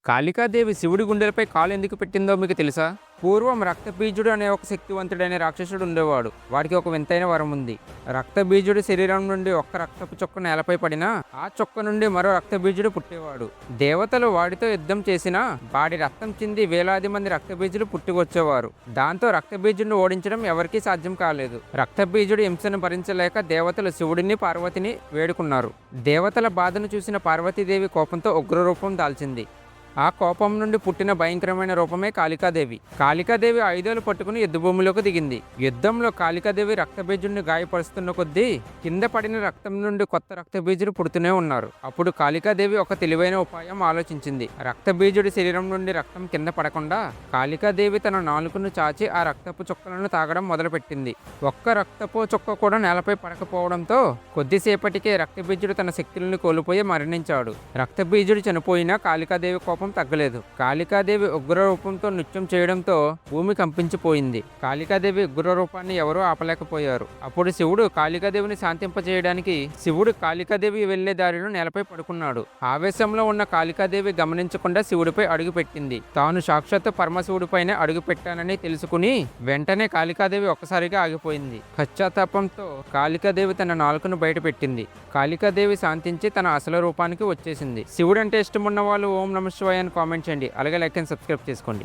కాళికాదేవి శివుడి గుండెలపై కాలు ఎందుకు పెట్టిందో మీకు తెలుసా? పూర్వం రక్తబీజుడు అనే ఒక శక్తివంతుడైన రాక్షసుడు ఉండేవాడు. వాడికి ఒక వింతైన వరం ఉంది. రక్తబీజుడి శరీరం నుండి ఒక్క రక్తపు చొక్క నేలపై పడినా ఆ చొక్క నుండి మరో రక్తబీజుడు పుట్టేవాడు. దేవతలు వాడితో యుద్ధం చేసినా వాడి రక్తం చింది వేలాది మంది రక్తబీజులు పుట్టుకొచ్చేవారు. దాంతో రక్తబీజుడిని ఓడించడం ఎవరికీ సాధ్యం కాలేదు. రక్తబీజుడి హింసను భరించలేక దేవతలు శివుడిని పార్వతిని వేడుకున్నారు. దేవతల బాధను చూసిన పార్వతీదేవి కోపంతో ఉగ్రరూపం దాల్చింది. ఆ కోపం నుండి పుట్టిన భయంకరమైన రూపమే కాళికాదేవి. కాళికాదేవి ఆయుధాలు పట్టుకుని యుద్ధభూమిలోకి దిగింది. యుద్ధంలో కాళికాదేవి రక్తబీజుడిని గాయపరుస్తున్న కొద్దీ కింద పడిన రక్తం నుండి కొత్త రక్తబీజులు పుడుతూనే ఉన్నారు. అప్పుడు కాళికాదేవి ఒక తెలివైన ఉపాయం ఆలోచించింది. రక్తబీజుడి శరీరం నుండి రక్తం కింద పడకుండా కాళికాదేవి తన నాలుకను చాచి ఆ రక్తపు చుక్కలను తాగడం మొదలుపెట్టింది. ఒక్క రక్తపు చుక్క కూడా నేలపై పడకపోవడంతో కొద్దిసేపటికే రక్తబీజుడు తన శక్తులను కోల్పోయి మరణించాడు. రక్తబీజుడు చనిపోయినా కాళికాదేవి కోపం తగ్గలేదు. కాళికాదేవి ఉగ్ర రూపంతో నృత్యం చేయడంతో భూమి కంపించిపోయింది. కాళికాదేవి ఉగ్ర రూపాన్ని ఎవరూ ఆపలేకపోయారు. అప్పుడు శివుడు కాళికాదేవిని శాంతింపజేయడానికి కాళికాదేవి వెళ్లే దారిలో నేలపై పడుకున్నాడు. ఆవేశంలో ఉన్న కాళికాదేవి గమనించకుండా శివుడిపై అడుగుపెట్టింది. తాను సాక్షాత్తు పరమశివుడిపైనే అడుగు పెట్టానని తెలుసుకుని వెంటనే కాళికాదేవి ఒక్కసారిగా ఆగిపోయింది. పశ్చాత్తాపంతో కాళికాదేవి తన నాలుకను బయటపెట్టింది. కాళికాదేవి శాంతించి తన అసలు రూపానికి వచ్చేసింది. శివుడు అంటే ఇష్టం ఉన్న వాళ్ళు ఓం నమః శివాయ అని కామెంట్ చేయండి. అలాగే లైక్ అండ్ సబ్స్క్రైబ్ చేసుకోండి.